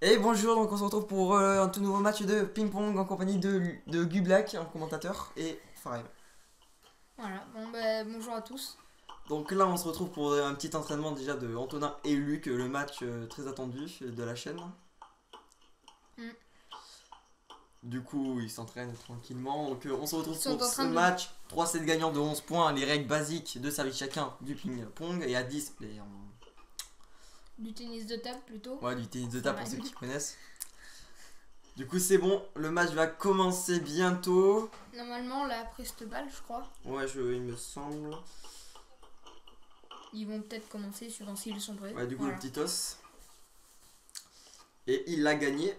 Et bonjour, donc on se retrouve pour un tout nouveau match de ping-pong en compagnie de Gublak en commentateur et Farem. Voilà, bonjour à tous. Donc là on se retrouve pour un petit entraînement déjà de Antonin et Luc, le match très attendu de la chaîne. Du coup ils s'entraînent tranquillement, donc on se retrouve pour ce match. 3 sets gagnants de 11 points, les règles basiques de service chacun du ping-pong et à 10 du tennis de table plutôt. Ouais, du tennis de table pour ceux qui connaissent. Du coup c'est bon, le match va commencer bientôt. Normalement là après cette balle je crois. Ouais, il me semble. Ils vont peut-être commencer suivant s'ils sont prêts. Ouais, du coup voilà. Le petit os. Et il a gagné,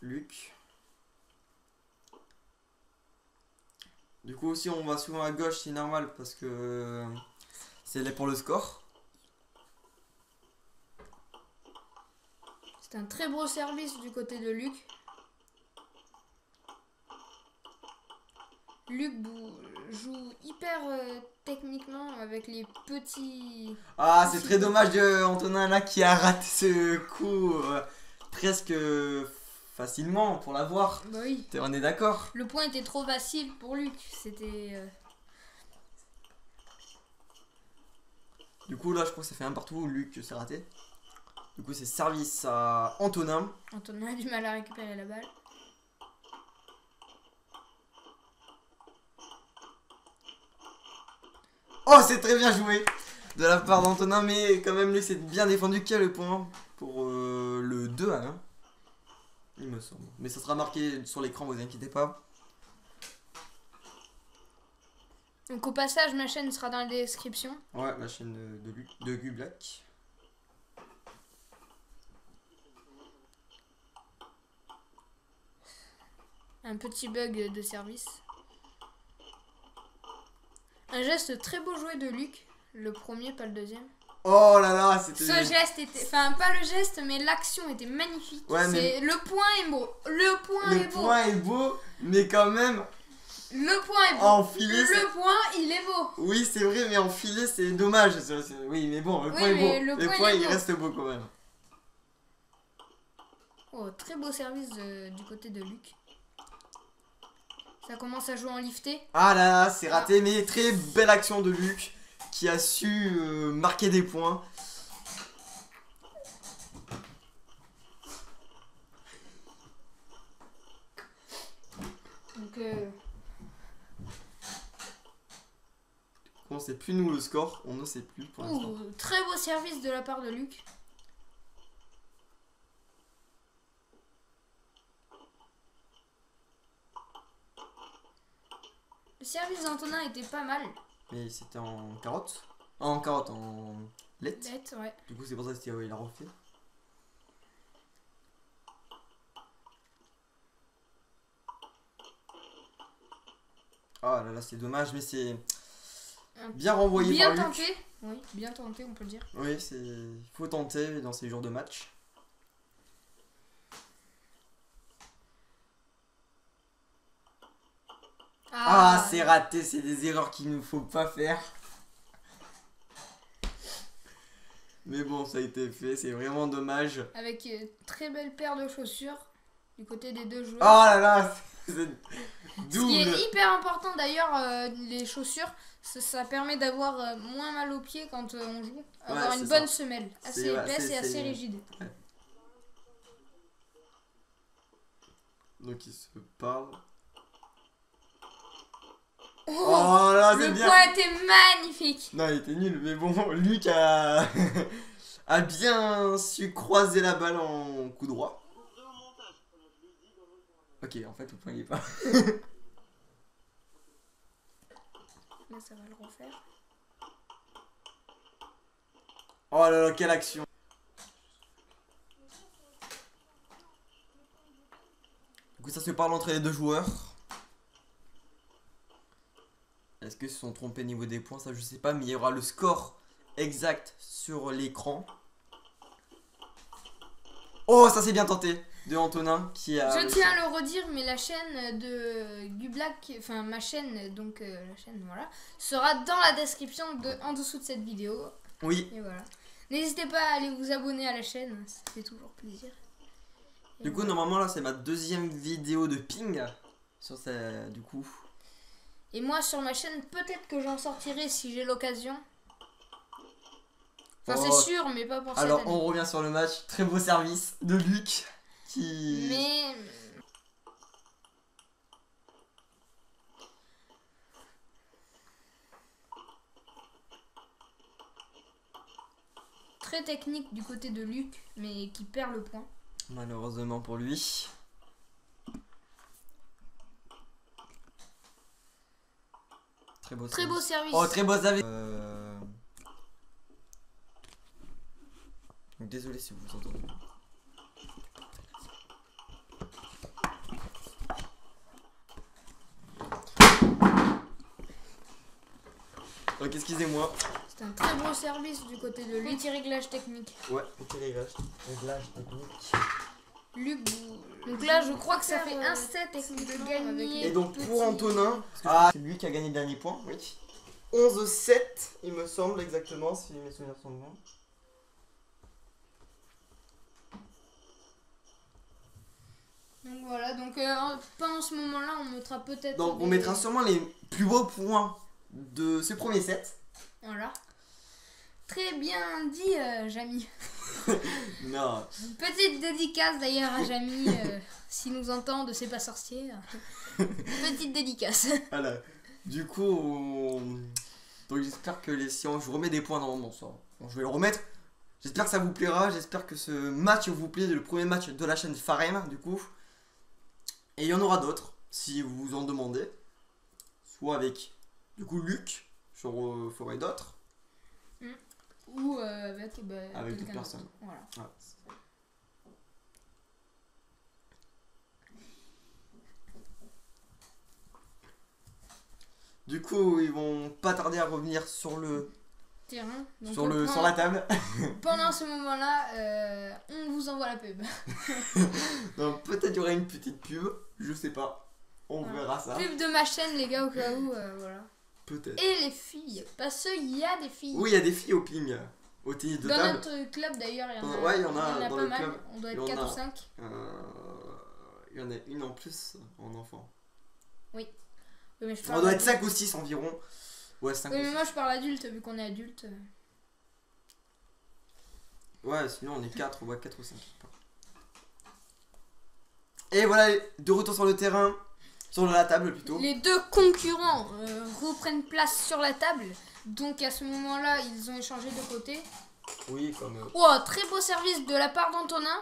Luc. Du coup aussi on va souvent à gauche, c'est normal parce que c'est là pour le score. C'est un très beau service du côté de Luc. Luc joue hyper techniquement avec les petits... Ah, c'est très dommage de Antonin là qui a raté ce coup presque facilement pour l'avoir. Bah oui. On est d'accord. Le point était trop facile pour Luc. C'était... Du coup là je crois que ça fait un partout. Luc s'est raté. Du coup c'est service à Antonin. Antonin a du mal à récupérer la balle. Oh, c'est très bien joué de la part d'Antonin, mais quand même lui c'est bien défendu. Qui a le point pour le 2 à 1, il me semble. Mais ça sera marqué sur l'écran, vous inquiétez pas. Donc au passage ma chaîne sera dans la description. Ouais, la chaîne de Gublak. Un petit bug de service. Un geste très beau joué de Luc. Le premier, pas le deuxième. Oh là là, c'était... Ce geste était... Enfin, pas le geste, mais l'action était magnifique. Ouais, mais... Le point est beau. Le point est beau, mais quand même... Le point est beau. Enfilé, le point, il est beau. Oui, c'est vrai, mais enfiler, c'est dommage. Oui, mais bon, le point est beau. Le point, il reste beau quand même. Oh, très beau service du côté de Luc. Ça commence à jouer en lifté. Ah là là, c'est raté, mais très belle action de Luc qui a su marquer des points. Donc on sait plus nous le score, on ne sait plus pour l'instant. Très beau service de la part de Luc. Le service d'Antonin était pas mal. Mais c'était en carotte. En carotte, en lait. Ouais. Du coup c'est pour ça qu'il a refait. Ah là là, c'est dommage, mais c'est bien renvoyé par Luc. Bien tenté. Oui, bien tenté, on peut le dire. Oui, il faut tenter dans ces jours de match. Ah, c'est raté, c'est des erreurs qu'il ne faut pas faire. Mais bon, ça a été fait, c'est vraiment dommage. Avec une très belle paire de chaussures du côté des deux joueurs. Oh là là, c'est double. Ce qui est hyper important d'ailleurs, les chaussures, ça permet d'avoir moins mal aux pieds quand on joue. Avoir une bonne semelle, assez épaisse et assez rigide. Ouais. Donc ils se parlent. Oh là, le point était magnifique. Non, il était nul, mais bon, Luc a bien su croiser la balle en coup droit. Ok, en fait, le point il est pas. Là, ça va le refaire. Oh là là, quelle action. Du coup, ça se parle entre les deux joueurs. Est-ce qu'ils se sont trompés au niveau des points? Ça, je sais pas, mais il y aura le score exact sur l'écran. Oh, ça c'est bien tenté de Antonin qui a... Je tiens à le redire, mais la chaîne de Gublak, enfin ma chaîne, donc la chaîne, voilà, sera dans la description en dessous de cette vidéo. Oui. Et voilà. N'hésitez pas à aller vous abonner à la chaîne, ça fait toujours plaisir. Du coup, normalement, là, c'est ma deuxième vidéo de ping. Sur ça, du coup. Et moi, sur ma chaîne, peut-être que j'en sortirai si j'ai l'occasion. Enfin, c'est sûr, mais pas pour cette année. Alors, on revient sur le match. Très beau service de Luc. Qui... Mais... très technique du côté de Luc, mais qui perd le point. Malheureusement pour lui. Très beau service. Oh, très beau service. Donc, désolé si vous entendez. Donc excusez-moi. C'est un très beau service du côté de Luc. Petit réglage technique. Ouais, petit réglage technique. Luc, donc là je crois que ça fait 1-7 de gagner. Et donc pour Antonin, c'est lui qui a gagné le dernier point. Oui. 11-7 il me semble exactement, si mes souvenirs sont bons. Donc voilà, donc pendant ce moment-là on mettra peut-être... Donc on mettra sûrement les plus beaux points de ce premier set. Voilà. Très bien dit, Jamy. Non. Une petite dédicace d'ailleurs à Jamy, s'il nous entend de C'est pas sorcier. Petite dédicace. Voilà. Du coup, donc j'espère que si on, je remets des points dans mon sort. Bon, je vais le remettre. J'espère que ça vous plaira. J'espère que ce match vous plaît, le premier match de la chaîne Farem, du coup. Et il y en aura d'autres, si vous en demandez. Soit avec, du coup, Luc. Je ferai d'autres. Ou avec d'autres personnes. Voilà. Ouais. Du coup, ils vont pas tarder à revenir sur le terrain. Donc sur la table. Pendant ce moment-là, on vous envoie la pub. Donc peut-être il y aura une petite pub, je sais pas. On verra ça. Pub de ma chaîne, les gars, au cas où, voilà. Peut-être. Et les filles, parce qu'il y a des filles. Oui, il y a des filles au ping, au tennis de dans table. Notre club d'ailleurs, il y en a, ouais, il y en a dans pas le mal. club. On doit être 4 ou 5. Il y en a une en plus en enfant. Oui. Mais on doit être 5 ou 6 environ. Ouais, 5 oui, ou mais 6. moi je parle adulte, vu qu'on est adulte. Ouais, sinon on est 4, ouais, 4 ou 5. Et voilà, de retour sur le terrain. Sur la table plutôt. Les deux concurrents reprennent place sur la table. Donc à ce moment-là, ils ont échangé de côté. Oui, comme... Oh, très beau service de la part d'Antonin.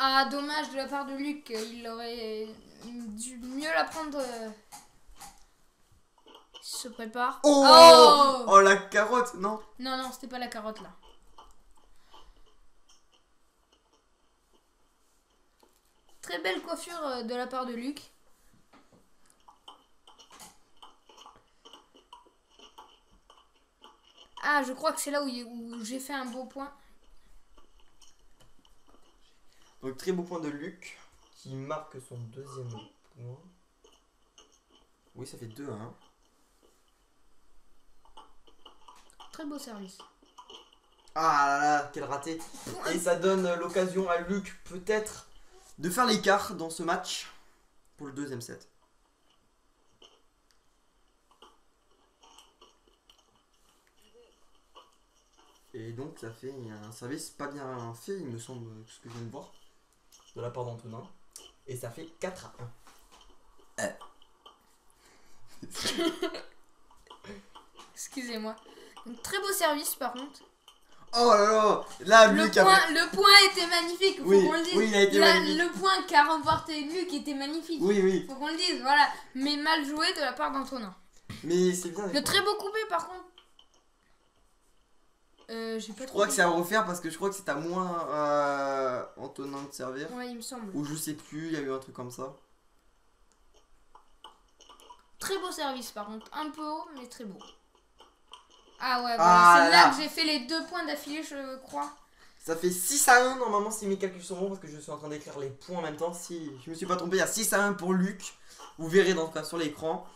Ah, dommage de la part de Luc. Il aurait dû mieux la prendre. Il se prépare. Oh, la carotte, non? Non, c'était pas la carotte là. Très belle coiffure de la part de Luc. Ah, je crois que c'est là où j'ai fait un beau point. Donc très beau point de Luc qui marque son deuxième point. Oui, ça fait 2 à 1. Très beau service. Ah là là, quel raté. Et ça donne l'occasion à Luc peut-être de faire l'écart dans ce match pour le deuxième set. Et donc ça fait un service pas bien fait, il me semble, ce que je viens de voir, de la part d'Antonin. Et ça fait 4 à 1. Excusez-moi. Donc, très beau service par contre. Oh là là, Luc le point était magnifique, faut qu'on le dise. Oui, il a été magnifique. Le point qu'a remporté Luc était magnifique. Oui. Faut qu'on le dise, voilà. Mais mal joué de la part d'Antonin. Mais c'est bien. Le très beau coupé par contre. Je crois que c'est à refaire parce que je crois que c'est à moins Antonin de servir. Ouais, il me semble. Ou je sais plus, il y a eu un truc comme ça. Très beau service par contre. Un peu haut, mais très beau. Ah ouais, voilà. C'est là que j'ai fait les 2 points d'affilée, je crois. Ça fait 6 à 1 normalement si mes calculs sont bons parce que je suis en train d'écrire les points en même temps. Si je me suis pas trompé, il y a 6 à 1 pour Luc. Vous verrez dans le cas sur l'écran.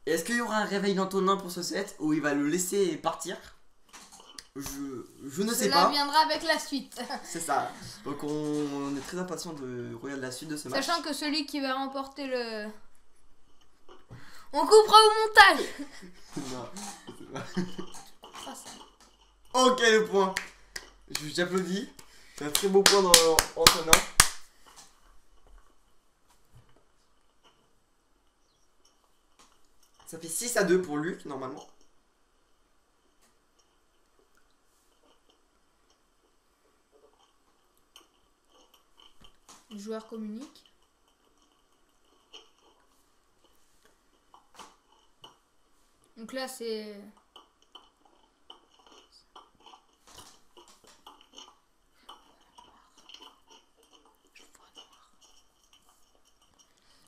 Est-ce qu'il y aura un réveil d'Antonin pour ce set ou il va le laisser partir? Je ne sais pas. Cela viendra avec la suite. C'est ça. Donc on est très impatient de regarder la suite de ce match. Sachant que celui qui va remporter le... On coupera au montage. Non, ok, le point. J'applaudis. C'est un très beau point dans Antonin. Ça fait 6-2 pour Luc, normalement. Le joueur communique. Donc là, c'est...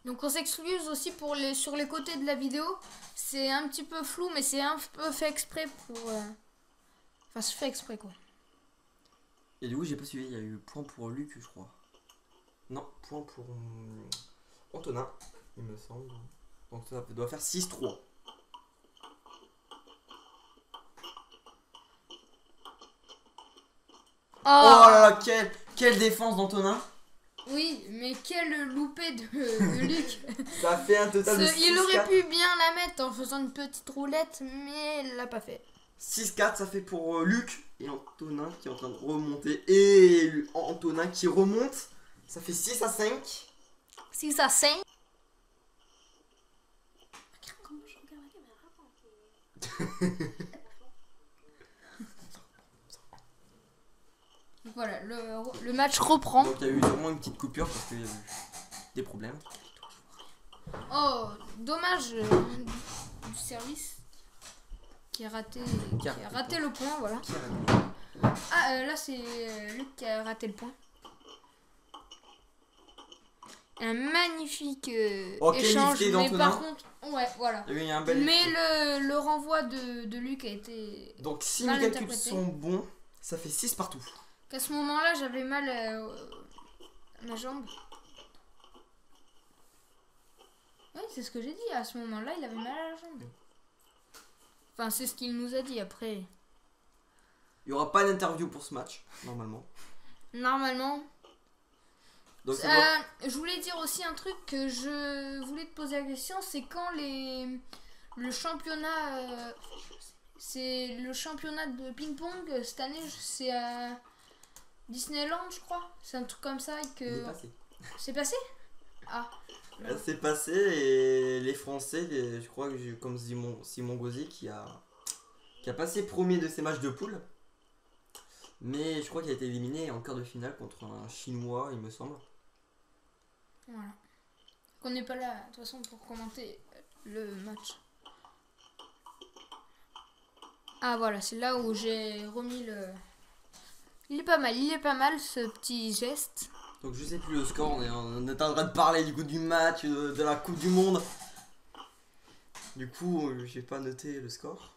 Donc on s'excuse aussi pour sur les côtés de la vidéo. C'est un petit peu flou, mais c'est un peu fait exprès pour... Enfin, c'est fait exprès, quoi. Et du coup, j'ai pas suivi. Il y a eu point pour Luc, je crois. Non, point pour Antonin, il me semble. Donc ça doit faire 6-3. Oh là là, quelle défense d'Antonin. Oui, mais quel loupé de Luc. Ça fait un total de 6-4. Il aurait pu bien la mettre en faisant une petite roulette, mais il l'a pas fait. 6-4, ça fait pour Luc et Antonin qui est en train de remonter. Et Antonin qui remonte. Ça fait 6-5. 6-5. Comment je regarde la caméra. Voilà, le match reprend. Donc il y a eu vraiment une petite coupure parce qu'il y a eu des problèmes. Oh, dommage du service qui a raté, le point, voilà. Ah, là c'est Luc qui a raté le point. Un magnifique échange, mais par contre, ouais, voilà. Il y a eu un bel mais le renvoi de Luc a été... Donc si mes calculs sont bons, ça fait 6 partout. Qu'à ce moment-là, j'avais mal à ma jambe. Oui, c'est ce que j'ai dit. À ce moment-là, il avait mal à la jambe. Enfin, c'est ce qu'il nous a dit après. Il n'y aura pas d'interview pour ce match, normalement. Normalement. Donc, je voulais dire aussi un truc que je voulais te poser la question. C'est quand le championnat... c'est le championnat de ping-pong. Cette année, c'est à... Disneyland, je crois. C'est un truc comme ça que... C'est passé. Ah. C'est passé et les Français, je crois que j'ai comme Simon Gauzy qui a passé premier de ses matchs de poule. Mais je crois qu'il a été éliminé en quart de finale contre un Chinois, il me semble. Voilà. On n'est pas là, de toute façon, pour commenter le match. Ah voilà, c'est là où j'ai remis le... il est pas mal ce petit geste. Donc je sais plus le score, on est en train de parler du coup du match, de la Coupe du Monde. Du coup, j'ai pas noté le score.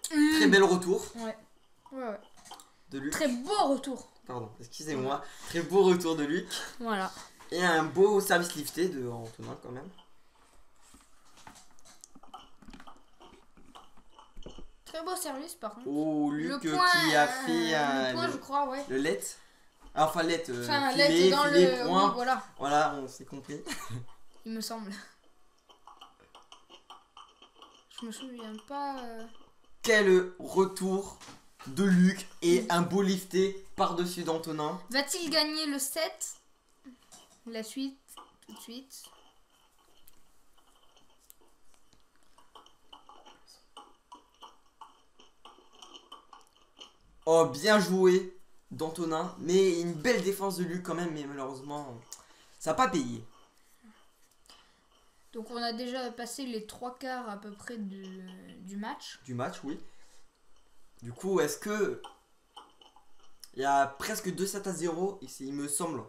Très bel retour. Ouais. De Luc. Très beau retour. Pardon, excusez-moi. Très beau retour de Luc. Voilà. Et un beau service lifté de Antonin quand même. Très beau service par contre. Oh, Luc qui a fait le point, je crois, ouais. le let. Enfin, let. Let dans le point. Oui, voilà, on s'est compris. Il me semble. Je me souviens pas. Quel retour de Luc et un beau lifté par-dessus d'Antonin. Va-t-il gagner le 7? La suite, tout de suite. Oh, bien joué d'Antonin, mais une belle défense de Luc quand même, mais malheureusement, ça n'a pas payé. Donc on a déjà passé les 3/4 à peu près du match. Du match, oui. Du coup, est-ce que... Il y a presque 2-7-0, il me semble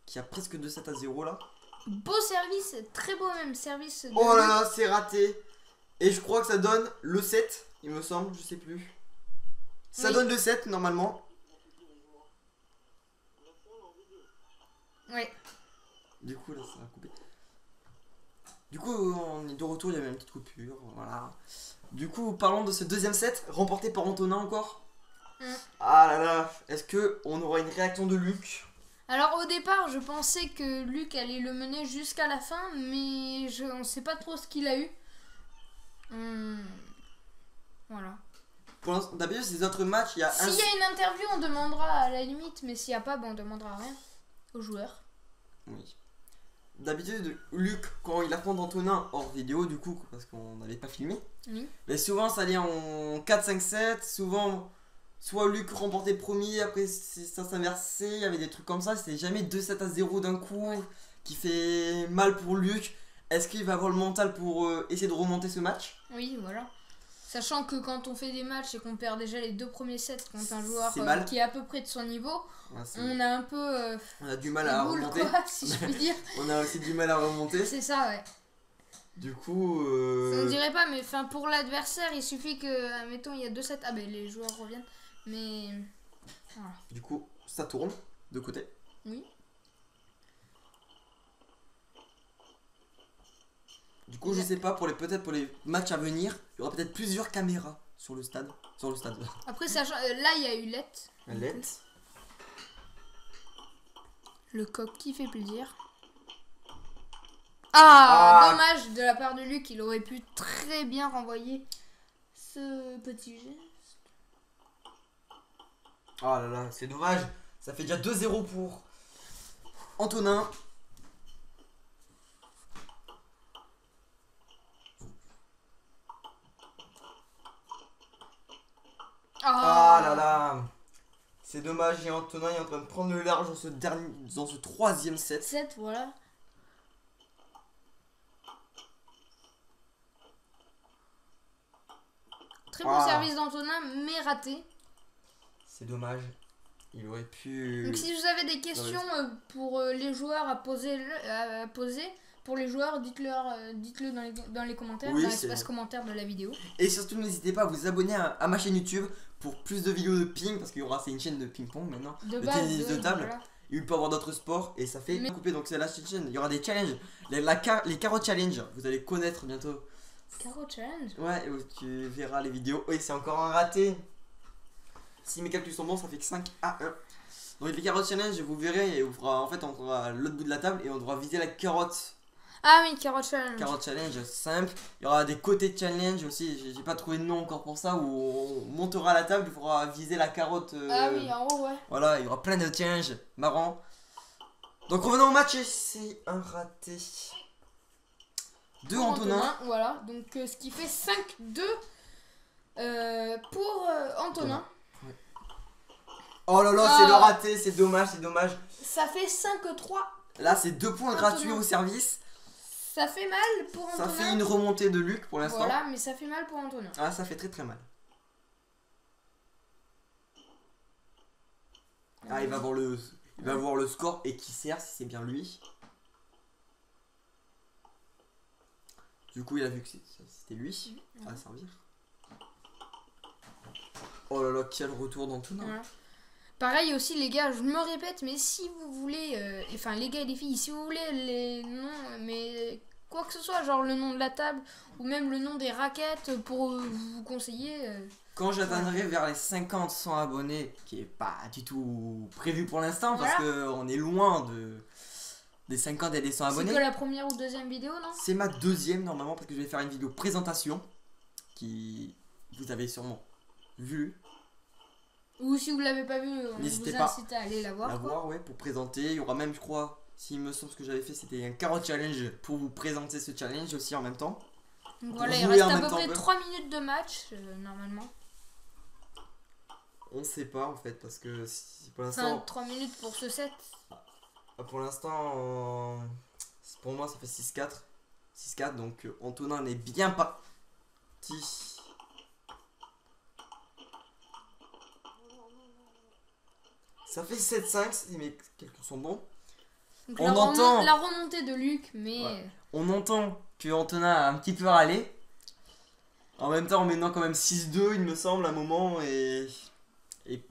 qu'il y a presque 2-7-0 là. Beau service, très beau même service. Oh là là, c'est raté. Et je crois que ça donne le 7, il me semble, je sais plus. Ça donne le 7 normalement. Ouais. Du coup là ça a coupé. Du coup, on est de retour, il y avait une petite coupure, voilà. Du coup, parlons de ce deuxième set, remporté par Antonin encore. Ah là là, est-ce que on aura une réaction de Luc? Alors au départ, je pensais que Luc allait le mener jusqu'à la fin, mais on sait pas trop ce qu'il a eu. Voilà. Pour l'instant, d'habitude, ces autres matchs, il y a S'il y a une interview, on demandera à la limite, mais s'il n'y a pas, on demandera rien aux joueurs. Oui. D'habitude, Luc, quand il affronte Antonin hors vidéo, du coup, parce qu'on n'avait pas filmé, Oui. mais souvent ça allait en 4-5-7, souvent, soit Luc remportait premier, après ça s'inversait, il y avait des trucs comme ça, c'était jamais 2-7-0 d'un coup, qui fait mal pour Luc. Est-ce qu'il va avoir le mental pour essayer de remonter ce match? Oui, voilà. Sachant que quand on fait des matchs et qu'on perd déjà les 2 premiers sets contre un joueur C'est mal. qui est à peu près de son niveau, Ouais, on a un peu on a du mal à boule, remonter. quoi, si je puis dire. On a aussi du mal à remonter. C'est ça, ouais. Du coup, On dirait pas, mais pour l'adversaire, il suffit que, admettons, il y a 2 sets. Ah ben les joueurs reviennent. Mais voilà. du coup, ça tourne de côté. Oui. Du coup, je sais pas, peut-être pour les matchs à venir, il y aura peut-être plusieurs caméras sur le stade. Après, là, il y a eu LED. le coq qui fait plaisir. Dommage de la part de Luc, il aurait pu très bien renvoyer ce petit geste. Oh là là, c'est dommage. Ça fait déjà 2-0 pour Antonin. Ah là là. C'est dommage, et Antonin est en train de prendre le large dans ce troisième set. 7, voilà. Très bon service d'Antonin, mais raté. C'est dommage. Il aurait pu... Donc si vous avez des questions pour les joueurs à poser, pour les joueurs, dites-le dans les commentaires, Oui, dans l'espace commentaire de la vidéo. Et surtout, n'hésitez pas à vous abonner à ma chaîne YouTube pour plus de vidéos de ping, parce qu'il y aura, c'est une chaîne de ping-pong maintenant, De de base, tennis de table. voilà. Il peut avoir d'autres sports et ça fait couper, donc c'est la chaîne. Il y aura des challenges, les carottes challenge, vous allez connaître bientôt. Carrot challenge. Ouais, tu verras les vidéos. Oui, c'est encore un raté. Si mes calculs sont bons, ça fait que 5-1. Donc les carottes challenge, vous verrez, et on fera l'autre bout de la table et on devra viser la carotte. Ah oui, carrot challenge. Carotte challenge, simple. Il y aura des côtés challenge aussi, j'ai pas trouvé de nom encore pour ça, où on montera la table, il faudra viser la carotte. Ah oui, en haut, ouais. Voilà, il y aura plein de challenges marrants. Donc revenons au match et c'est un raté. De Pour Antonin. Voilà, donc ce qui fait 5-2 pour Antonin. Ouais. Oh là là, c'est le raté, c'est dommage, c'est dommage. Ça fait 5-3. Là, c'est 2 points gratuits au service. Ça fait mal pour Antonin. Ça fait une remontée de Luc pour l'instant. Voilà, mais ça fait mal pour Antonin. Ah, ça fait très très mal. Ah, il va voir le score et qui sert si c'est bien lui. Du coup, il a vu que c'était lui à servir. Oh là là, quel retour d'Antonin. Voilà. Pareil aussi les gars, je me répète, mais si vous voulez, enfin les gars et les filles, si vous voulez les noms, mais quoi que ce soit, genre le nom de la table ou même le nom des raquettes pour vous conseiller. Quand j'atteindrai vers les 50-100 abonnés, qui est pas du tout prévu pour l'instant, Voilà. parce qu'on est loin des 50 et des 100 C'est abonnés. que la première ou deuxième vidéo, non? C'est ma deuxième normalement, parce que je vais faire une vidéo présentation qui vous avez sûrement vu. Ou si vous l'avez pas vu, on N'hésitez vous pas incite à aller la voir. Quoi. Ouais, pour présenter. Il y aura même, je crois, s'il me semble ce que j'avais fait, c'était un carotte challenge pour vous présenter ce challenge aussi en même temps. Donc voilà, il jouer reste en à même peu temps, près ouais. 3 minutes de match, normalement. On sait pas en fait, parce que pour Enfin, l'instant, 3 minutes pour ce set. pour moi ça fait 6-4. 6-4, donc Antonin n'est bien parti. Ça fait 7-5 si mes calculs sont bons. Donc On entend la remontée de Luc, mais... Ouais. On entend que Antonin a un petit peu râlé. En même temps, en menant quand même 6-2, il me semble, à un moment, et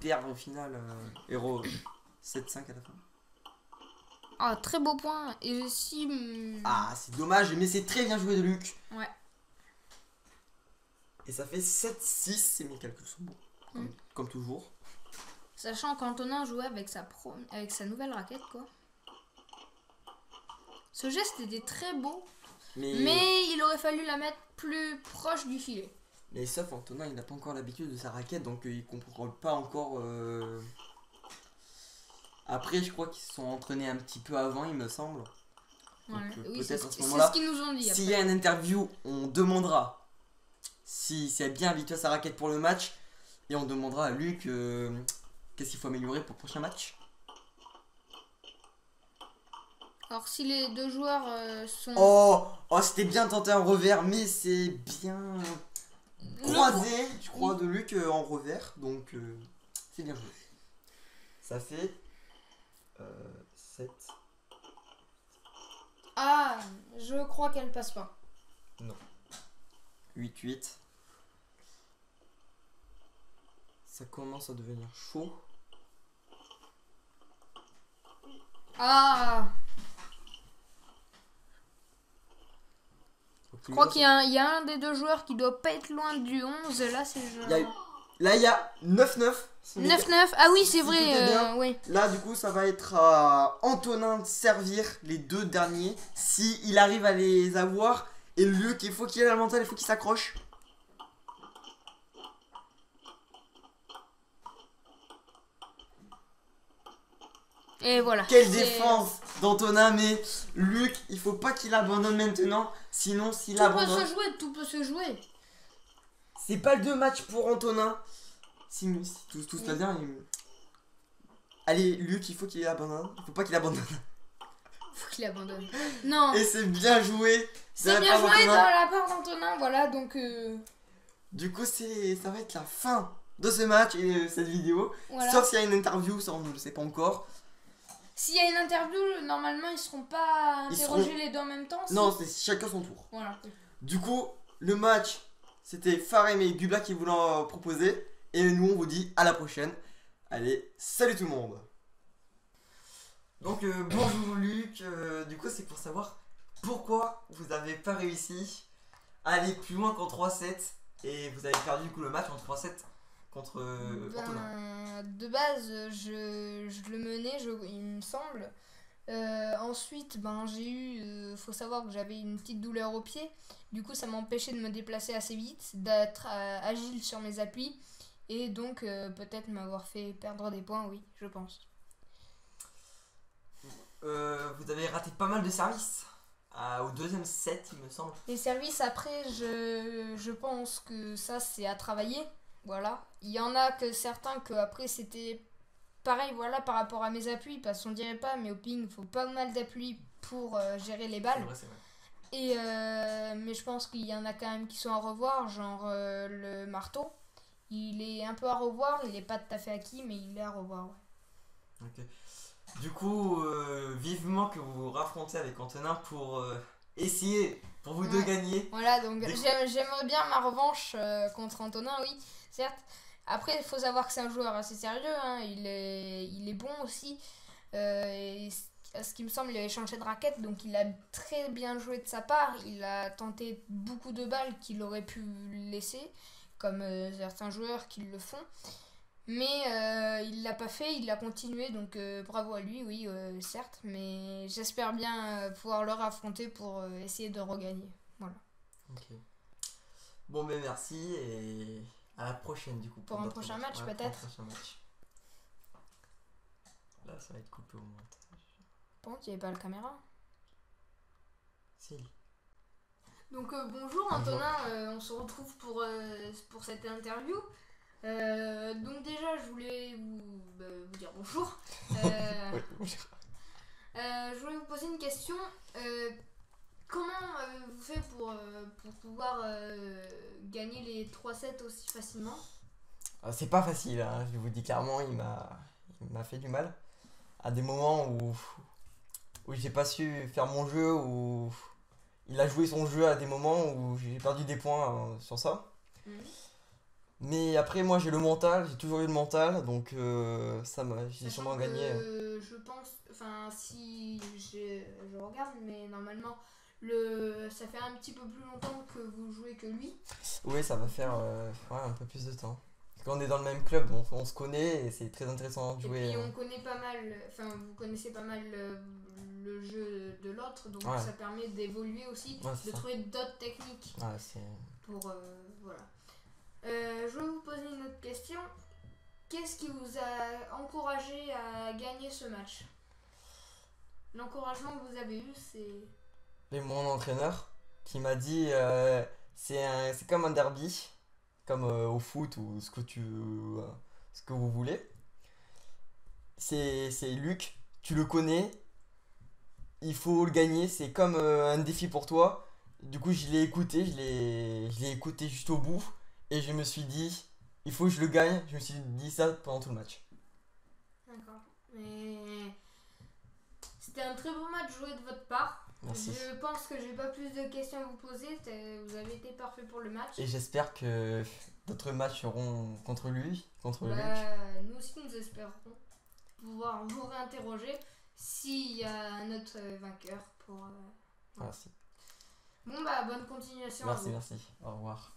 perdre au final, héros 7-5 à la fin. Ah, très beau point. Et si... Ah, c'est dommage, mais c'est très bien joué de Luc. Ouais. Et ça fait 7-6, mes calculs sont bons. Comme toujours. Sachant qu'Antonin jouait avec sa nouvelle raquette, quoi. Ce geste était très beau, mais il aurait fallu la mettre plus proche du filet. Mais sauf Antonin, il n'a pas encore l'habitude de sa raquette, donc il comprend pas encore. Après, je crois qu'ils se sont entraînés un petit peu avant, il me semble. Voilà. Donc, Oui, c'est peut-être à ce ce moment-là, qu'ils nous ont dit. s'il y a une interview, on demandera si elle est bien habitué à sa raquette pour le match, et on demandera à Luc qu'est-ce qu'il faut améliorer pour le prochain match. Alors si les deux joueurs sont... Oh, c'était bien tenté un revers, mais c'est bien croisé, je crois, de Luc en revers, donc c'est bien joué. Ça fait 7. Ah, je crois qu'elle passe pas. Non. 8-8. Ça commence à devenir chaud. Ah, je crois qu'il y a un des deux joueurs qui doit pas être loin du 11. Là, c'est Là, il y a 9-9. 9-9. Ah oui, c'est Si vrai. tout est bien. Oui. Là, du coup, ça va être à Antonin de servir les deux derniers. Si il arrive à les avoir. Et Luc, il faut qu'il ait la mentale, il faut qu'il s'accroche. Et voilà. Quelle défense d'Antonin, mais Luc, il faut pas qu'il abandonne maintenant. Sinon, s'il abandonne. Tout peut se jouer. C'est pas le deux matchs pour Antonin. Si tout se passe bien, allez, Luc, il faut qu'il abandonne. Il faut pas qu'il abandonne. Faut qu'il abandonne. Non. Et c'est bien joué. C'est bien joué dans la part d'Antonin. Voilà, donc... Du coup, ça va être la fin de ce match et cette vidéo. Voilà. Sauf s'il y a une interview, ça on ne le sait pas encore. S'il y a une interview, normalement, ils seront pas interrogés les deux en même temps. Non, c'est chacun son tour. Voilà. Du coup, le match, c'était Farem et Gubla qui voulaient en proposer. Et nous, on vous dit à la prochaine. Allez, salut tout le monde. Donc, bonjour Luc. Du coup, c'est pour savoir pourquoi vous n'avez pas réussi à aller plus loin qu'en 3-7. Et vous avez perdu du coup le match en 3-7 contre Antonin. De base, je le menais, il me semble. Ensuite, j'ai eu... faut savoir que j'avais une petite douleur au pied. Du coup, ça m'empêchait de me déplacer assez vite, d'être agile sur mes appuis. Et donc, peut-être m'avoir fait perdre des points, oui, je pense. Vous avez raté pas mal de services. Au deuxième set, il me semble. Les services, après, je pense que ça, c'est à travailler. Voilà. Il y en a que certains que après c'était pareil, voilà, par rapport à mes appuis, parce qu'on dirait pas, mais au ping, il faut pas mal d'appui pour gérer les balles. C'est vrai. Et mais je pense qu'il y en a quand même qui sont à revoir, genre le marteau. Il est un peu à revoir, il est pas tout à fait acquis, mais il est à revoir. Ouais. Ok. Du coup, vivement que vous vous raffrontez avec Antonin pour essayer, pour vous deux gagner. Voilà, donc j'aimerais bien ma revanche contre Antonin, oui, certes. Après, il faut savoir que c'est un joueur assez sérieux, hein. Il est bon aussi. Et à ce qui me semble, il avait changé de raquette, donc il a très bien joué de sa part. Il a tenté beaucoup de balles qu'il aurait pu laisser, comme certains joueurs qui le font. Mais il l'a pas fait, il a continué, donc bravo à lui, oui, certes. Mais j'espère bien pouvoir le raffronter pour essayer de regagner. Voilà. Ok. Bon, ben merci et à la prochaine du coup. Pour un prochain match, peut-être. Là, ça va être coupé au montage. Bon, tu n'avais pas la caméra. Si. Donc bonjour Antonin, on se retrouve pour cette interview. Donc déjà je voulais vous dire bonjour. Je voulais vous poser une question. Comment vous faites pour pouvoir gagner les 3-7 aussi facilement? C'est pas facile, hein, je vous dis clairement, il m'a fait du mal. À des moments où j'ai pas su faire mon jeu, où il a joué son jeu à des moments où j'ai perdu des points sur ça. Mais après, moi j'ai le mental, j'ai toujours eu le mental, donc j'ai Sachant sûrement que gagné. je pense, enfin si je regarde, mais normalement ça fait un petit peu plus longtemps que vous jouez que lui. Oui, ça va faire ouais, un peu plus de temps. Parce qu'on est dans le même club, donc on se connaît et c'est très intéressant de Et jouer. puis on connaît pas mal, enfin vous connaissez pas mal le jeu de l'autre, donc Ouais. ça permet d'évoluer aussi, Ouais, c'est de ça. trouver d'autres techniques Ouais, c'est... pour voilà. Je vais vous poser une autre question. Qu'est-ce qui vous a encouragé à gagner ce match? L'encouragement que vous avez eu, c'est... Et mon entraîneur qui m'a dit c'est comme un derby, comme au foot ou ce que vous voulez. C'est Luc, tu le connais, il faut le gagner, c'est comme un défi pour toi. Du coup, je l'ai écouté jusqu'au bout et je me suis dit, il faut que je le gagne. Je me suis dit ça pendant tout le match. D'accord. Mais c'était un très beau match joué de votre part. Merci. Je pense que j'ai pas plus de questions à vous poser. Vous avez été parfait pour le match. Et j'espère que d'autres matchs seront contre lui, contre Luc. Nous aussi, nous espérons pouvoir vous réinterroger s'il y a un autre vainqueur pour. Merci. Bon, bonne continuation à Merci, vous. merci. Au revoir.